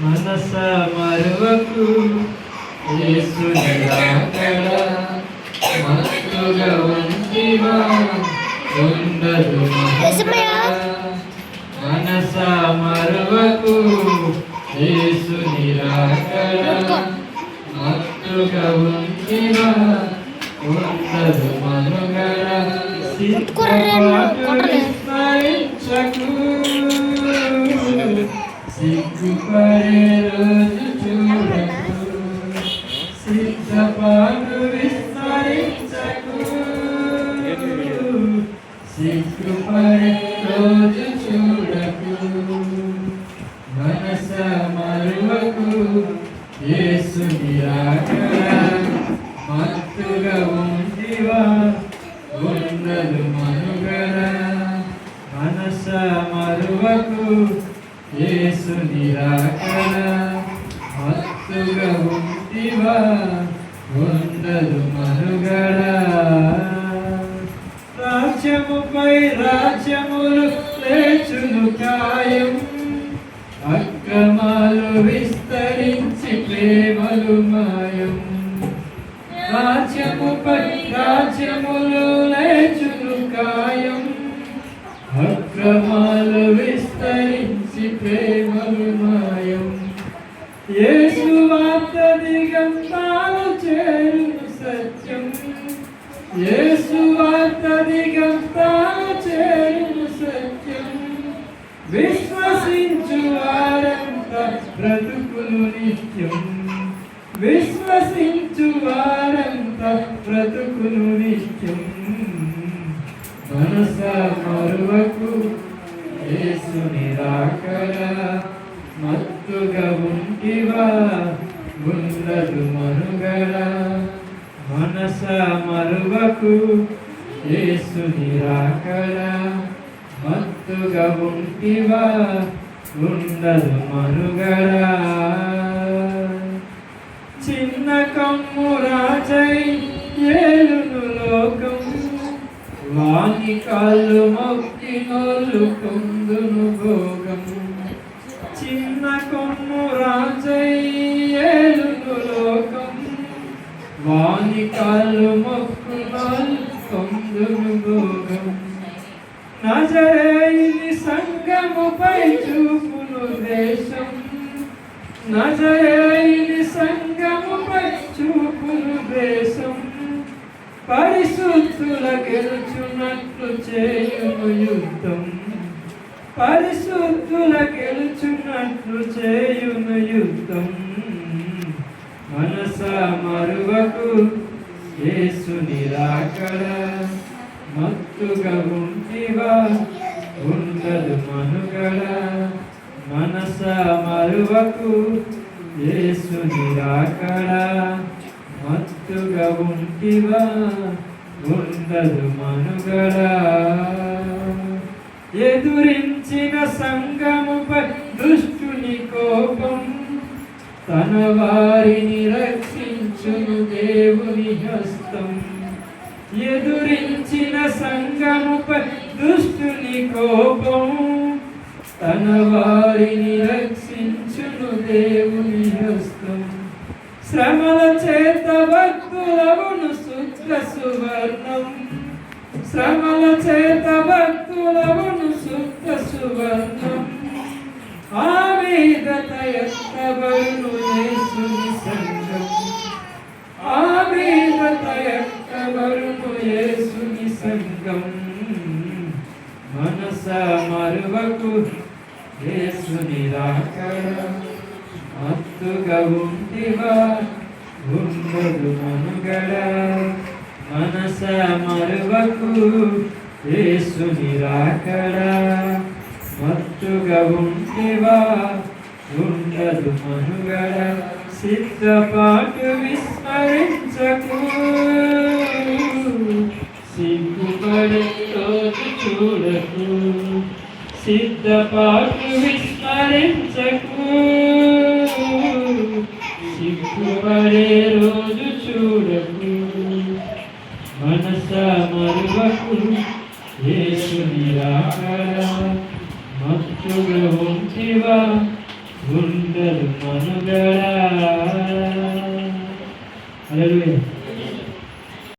మనస మరువకు యేసుని రాకడ మత్తుగా ఉంటివా ఉండదు మనస మరువకు యేసుని రాకడ మత్తుగా ఉంటివా ఉండదు మనుగడ సిద్ధపాటు విస్మరించకు సిగ్గుపడే రోజు చూడకు సిద్ధపాటు విస్మరించకు సిగ్గుపడే రోజు చూడకు మనస మరువకు యేసుని రాకడ మత్తుగా ఉంటివా ఉండదు మనుగడ మనస మరువకు యేసుని రాకడ మత్తుగా ఉంటివా ఉండదు మనుగడ రాజ్యముపై రాజ్యములు లేచును ఖాయం అక్రమాలు విస్తరించి ప్రేమలు మాయం రాజ్యముపై రాజ్యములు లేచును ఖాయం అక్రమాలు విస్తరించి ప్రేమలు మాయం యేసు వార్త దిగంతాలు చేరును సత్యం యేసు వార్త దిగంతాలు చేరును సత్యం విశ్వసించు వారంతా బ్రతుకులు నిత్యం విశ్వసించు వారంతా బ్రతుకులు నిత్యం మనస మరువకు యేసుని రాకడ మత్తుగా ఉంటివా ఉండదు మనుగడ మనస మరువకు యేసుని రాకడ మత్తుగా ఉంటివా ఉండదు మనుగడ చిన్న కమ్ము రాజై ఏలును లోకం వాని కాళ్ళు మొక్కినోళ్ళు పొందును భోగం చిన్న కొమ్ము రాజై ఏలును లోకం వాని కాళ్ళు మొక్కునోళ్ళు పొందును భోగం నజరేయుని సంగముపై చూపును దేశం నజరేయుని సంగముపై చూపును దేశం పరిశుద్ధుల గెలుచున్నట్లు చేయును యుద్ధం పరిశుద్ధుల గెలుచున్నట్లు చేయును యుద్ధం మనస మరువకు యేసుని రాకడ మత్తుగా ఉంటివా ఉండదు మనుగడ మనస మరువకు యేసుని రాకడ మత్తుగా ఉంటివా ఉండదు మనుగడ ఎదురించిన సంగముపై దుష్టుని కోపం తన వారిని రక్షించును దేవుని హస్తం ఎదురించిన సంగముపై దుష్టుని కోపం తన వారిని రక్షించును దేవుని హస్తం శ్రమల చేత భక్తులవును శుద్ధ సువర్ణం శ్రమల చేత భక్తులవును శుద్ధ సువర్ణం ఆ మీదత ఎత్తబడును యేసుని సంఘం ఆ మీదత ఎత్తబడును యేసుని సంఘం మనస మరువకు యేసుని రాకడ మత్తుగా ఉంటివా ఉండదు మనుగడ మనస మరువకు యేసుని రాకడ మత్తుగా ఉంటివా ఉండదు మనుగడ సిద్ధపాటు విస్మరించకు సిగ్గుపడే రోజు చూడకు సిద్ధపాటు విస్మరించకు సిగ్గుపడే రోజు చూడకు మనస మరువకు యేసుని రాకడ తోడుగా ఉంటివా ఉండదు మనుగడ. హల్లెలూయా.